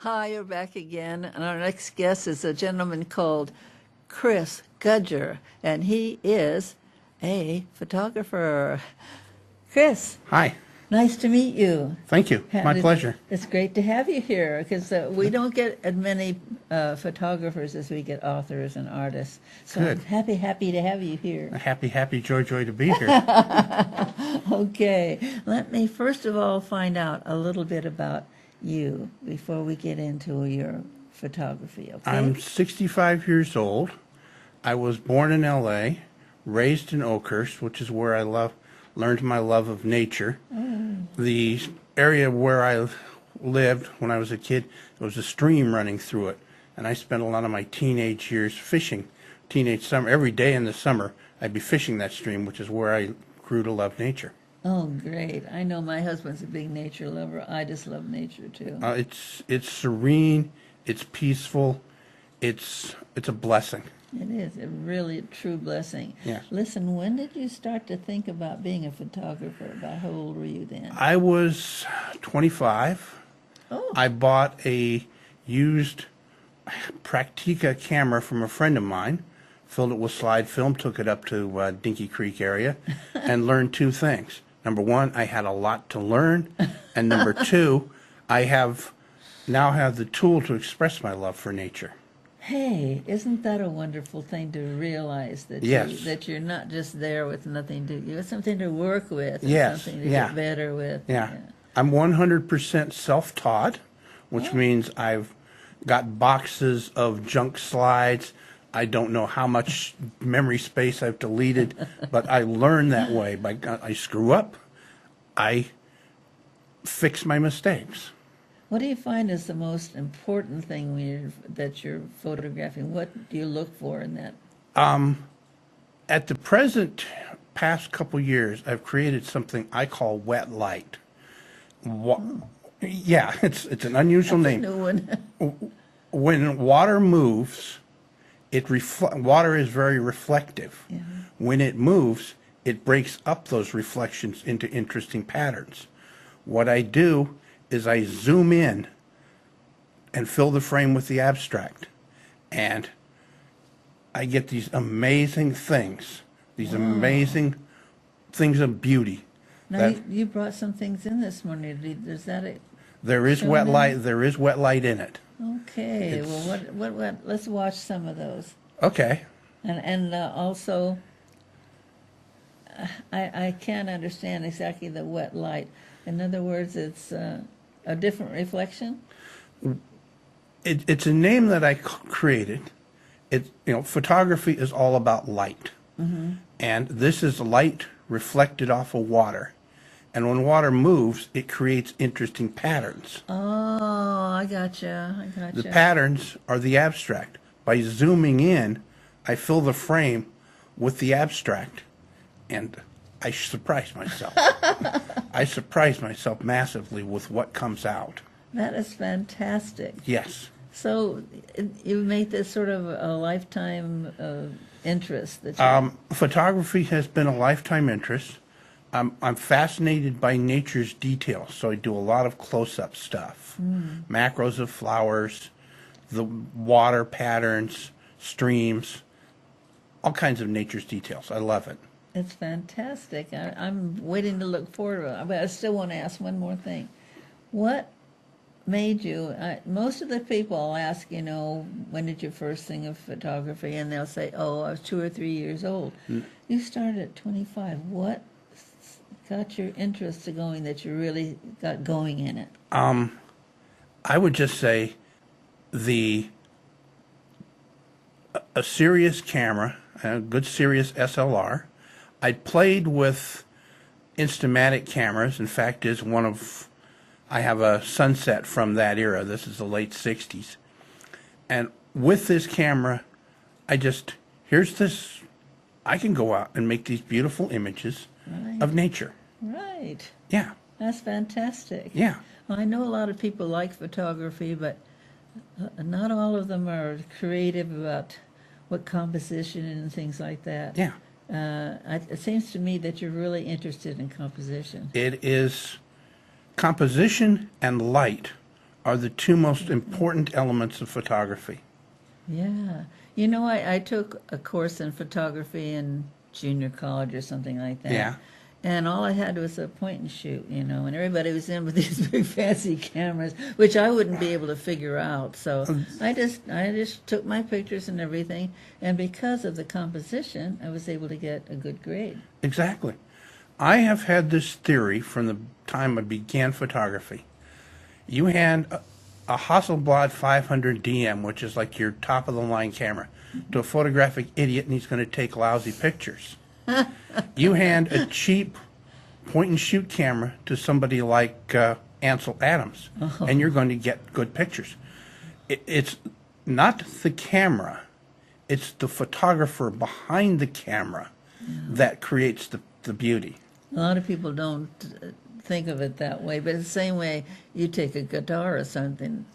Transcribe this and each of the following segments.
Hi, you're back again, and our next guest is a gentleman called Chris Gudger, and he is a photographer. Chris, Hi. nice to meet you. Thank you. My pleasure. It's great to have you here because we don't get as many photographers as we get authors and artists. So Good. I'm happy to have you here. Happy, joy to be here. Okay, let me first of all find out a little bit about you before we get into your photography, okay? I'm 65 years old. I was born in L.A., raised in Oakhurst, which is where I learned my love of nature. The area where I lived when I was a kid, there was a stream running through it, and I spent a lot of my teenage years fishing. Summer, every day in the summer, I'd be fishing that stream, which is where I grew to love nature. Oh, great. I know my husband's a big nature lover. I just love nature, too. It's serene, it's peaceful, it's a blessing. It is a really true blessing. Yeah. Listen, when did you start to think about being a photographer? About how old were you then? I was 25. Oh. I bought a used Praktica camera from a friend of mine, filled it with slide film, took it up to Dinky Creek area, and learned two things. Number one, I had a lot to learn, and number two, I now have the tool to express my love for nature. Hey, isn't that a wonderful thing to realize that Yes. that you're not just there with nothing to you have something to work with, and Yes, something to yeah. get better with. Yeah. I'm 100% self-taught, which means I've got boxes of junk slides. I don't know how much memory space I've deleted, but I learn that way. I screw up, I fix my mistakes. What do you find is the most important thing that you're photographing? What do you look for in that? At the past couple years, I've created something I call wet light. Yeah, it's an unusual That's a name. new one. When water moves, water is very reflective. Yeah. When it moves, it breaks up those reflections into interesting patterns. What I do is I zoom in and fill the frame with the abstract, and I get these amazing things, amazing things of beauty. Now you brought some things in this morning. Is that it? There is wet light. There is wet light in it. Okay. Well, what? Let's watch some of those. Okay. And also, I can't understand exactly the wet light. In other words, it's a different reflection. It's a name that I created. Photography is all about light, and this is light reflected off of water. And when water moves, it creates interesting patterns. Oh, I gotcha. The patterns are the abstract. By zooming in, I fill the frame with the abstract, and I surprise myself. I surprise myself massively with what comes out. That is fantastic. Yes. So you make this sort of a lifetime interest that you... Photography has been a lifetime interest. I'm fascinated by nature's details, so I do a lot of close-up stuff. Macros of flowers, the water patterns, streams, all kinds of nature's details. I love it. It's fantastic. I'm waiting to look forward to it. But I still want to ask one more thing. What made you... most of the people I'll ask, when did you first think of photography? And they'll say, oh, I was 2 or 3 years old. You started at 25. What got your interest to going that you really got going in it? I would just say a serious camera, a good serious SLR. I played with Instamatic cameras. In fact, I have a Sunset from that era. This is the late 60s. And with this camera, I can go out and make these beautiful images of nature. Right. Yeah. That's fantastic. Yeah. Well, I know a lot of people like photography, but not all of them are creative about what composition and things like that. Yeah. It seems to me that you're really interested in composition. It is composition and light are the two most important elements of photography. Yeah. You know, I took a course in photography in junior college or something like that. Yeah. And all I had was a point and shoot, you know, and everybody was in with these big fancy cameras, which I wouldn't be able to figure out. So I just took my pictures and everything, and because of the composition, I was able to get a good grade. Exactly. I have had this theory from the time I began photography. You hand a Hasselblad 500 DM, which is like your top-of-the-line camera, to a photographic idiot, and he's going to take lousy pictures. You hand a cheap point-and-shoot camera to somebody like Ansel Adams, and you're going to get good pictures. It's not the camera, it's the photographer behind the camera that creates the beauty. A lot of people don't think of it that way, but the same way you take a guitar or something,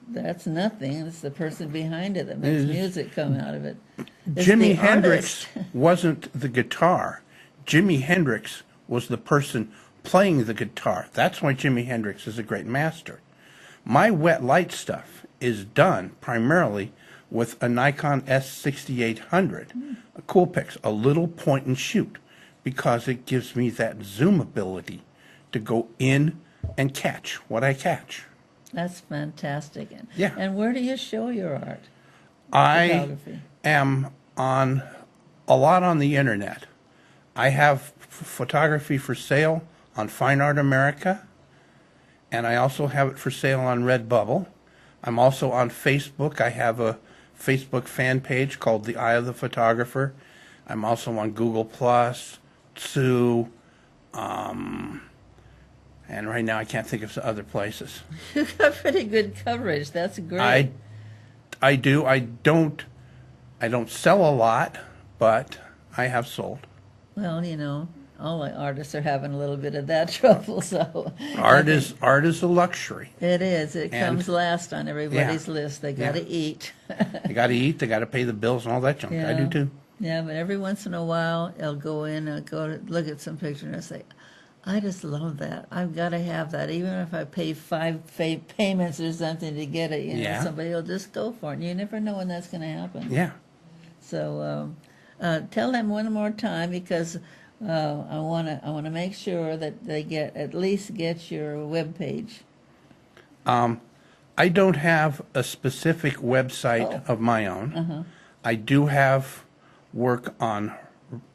that's nothing. It's the person behind it that makes music come out of it. It's Jimi the Hendrix artist. wasn't the guitar. Jimi Hendrix was the person playing the guitar. That's why Jimi Hendrix is a great master. My wet light stuff is done primarily with a Nikon S6800, a Coolpix, a little point and shoot, because it gives me that zoom ability to go in and catch what I catch. That's fantastic. Yeah. And where do you show your art? I Photography. am on a lot on the internet. I have photography for sale on Fine Art America, and I also have it for sale on Redbubble. I'm also on Facebook. I have a Facebook fan page called The Eye of the Photographer. I'm also on Google Plus, Sue, and right now I can't think of some other places. You got pretty good coverage. That's great. I do. I don't sell a lot, but I have sold. Well, you know, all the artists are having a little bit of that trouble, so Art is a luxury. it is. It And- comes last on everybody's list. They got to Yeah. eat. They got to eat. They got to pay the bills and all that junk. I do too. Yeah, but every once in a while, I'll go in and go to look at some picture and I say, I just love that. I've got to have that. Even if I pay 5 payments or something to get it, you know, Yeah. somebody will just go for it. And you never know when that's going to happen. Yeah. So tell them one more time, because I want to make sure that they at least get your webpage. I don't have a specific website of my own. I do have work on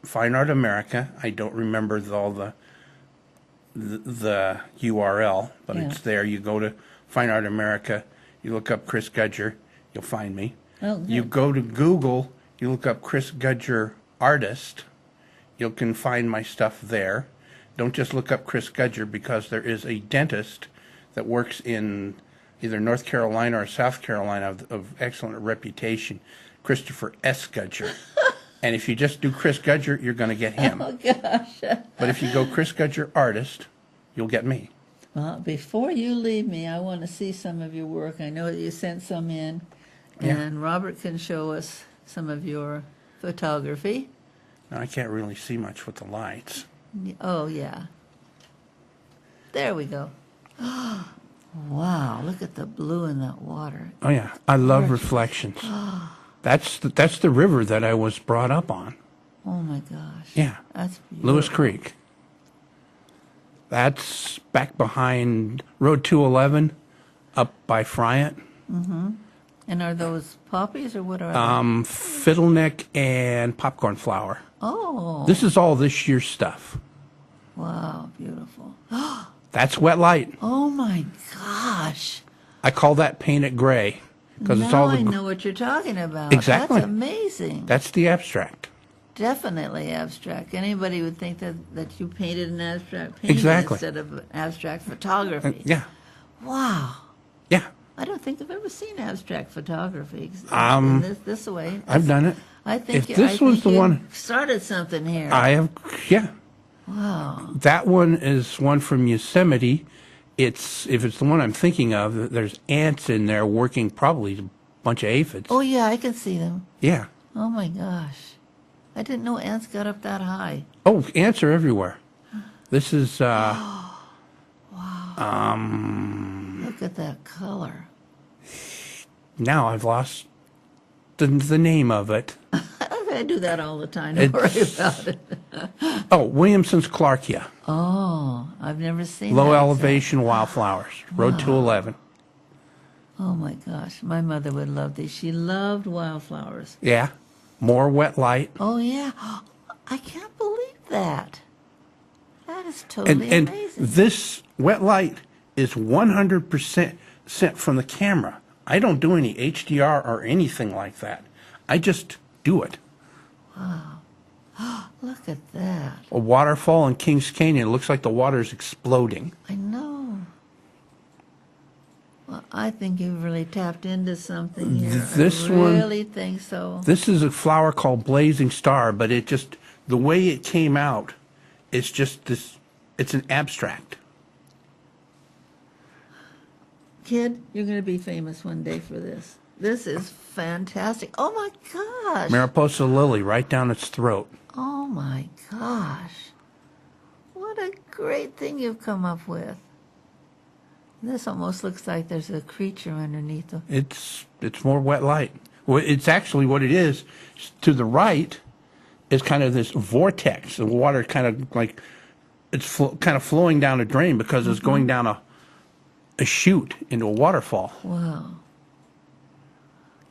Fine Art America. I don't remember all the URL, but Yeah. it's there. You go to Fine Art America, you look up Chris Gudger, you'll find me. Oh, good. You go to Google, you look up Chris Gudger artist, you can find my stuff there. Don't just look up Chris Gudger, because there is a dentist that works in either North Carolina or South Carolina of excellent reputation, Christopher S. Gudger. And if you just do Chris Gudger, you're going to get him. Oh, gosh. But if you go Chris Gudger artist, you'll get me. Well, before you leave me, I want to see some of your work. I know that you sent some in, Yeah. and Robert can show us some of your photography. Now, I can't really see much with the lights. Oh, yeah. There we go. Wow, look at the blue in that water. Oh, yeah. I love Gorgeous. reflections. That's the river that I was brought up on. Oh, my gosh. Yeah. That's beautiful. Lewis Creek. That's back behind Road 211 up by Friant. And are those poppies or what are they? Fiddleneck and popcorn flower. Oh, This is all this year's stuff. wow, beautiful. That's wet light. Oh, my gosh. I call that painted gray because it's Now all I the. know what you're talking about. Exactly. That's amazing. That's the abstract. Definitely abstract. Anybody would think that you painted an abstract painting Exactly. instead of abstract photography. Yeah. Wow. Yeah. I don't think I've ever seen abstract photography in this way. I've done it. I think If this was the you one- started something here. I have. Yeah. Wow. That one is one from Yosemite. If it's the one I'm thinking of, there's ants in there working, probably a bunch of aphids. Oh yeah, I can see them. Yeah. Oh my gosh. I didn't know ants got up that high. Oh, ants are everywhere. This is Look Look at that color. Now I've lost the name of it. I do that all the time. Don't worry about it. Oh, Williamson's Clarkia. Oh, I've never seen Low that elevation wildflowers. Road 211. Oh my gosh, my mother would love these. She loved wildflowers. Yeah. More wet light. Oh yeah, I can't believe that. That is totally And amazing. this wet light is 100% sent from the camera. I don't do any HDR or anything like that. I just do it. Look at that. A waterfall in Kings Canyon. It looks like the water's exploding. I know. Well, I think you've really tapped into something here. This I one- really think so. This is a flower called Blazing Star, but it just, the way it came out, it's just this, it's an abstract. Kid, you're going to be famous one day for this. This is fantastic. Oh my gosh. Mariposa lily right down its throat. Oh my gosh. What a great thing you've come up with. This almost looks like there's a creature underneath them. It's more wet light. Well, it's actually what it is. To the right is kind of this vortex. The water kind of like, it's kind of flowing down a drain because it's going down a chute into a waterfall. Wow.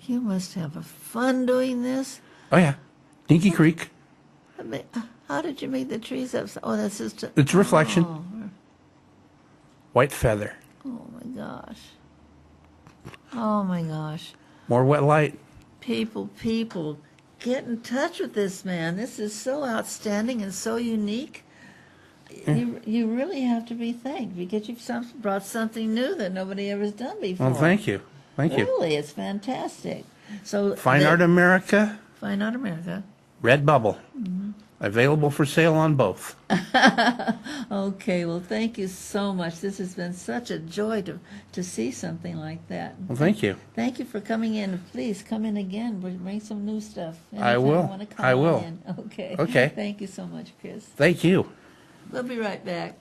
You must have a fun doing this. Oh, yeah. Dinky Creek. I mean, how did you make the trees up? Oh, that's just... It's reflection. Oh, White feather. oh my gosh. Oh my gosh. More wet light. People, get in touch with this man. This is so outstanding and so unique. You really have to be thanked because you've brought something new that nobody ever's done before. Well, thank you. Thank you. Really, it's fantastic. So Fine Art America, Fine Art America. Red Bubble. Available for sale on both. Okay, well, thank you so much. This has been such a joy to see something like that. Well, thank you. Thank you for coming in. Please come in again. Bring some new stuff. I Anytime will. you wanna come I on will. in. Okay. Okay. Thank you so much, Chris. Thank you. We'll be right back.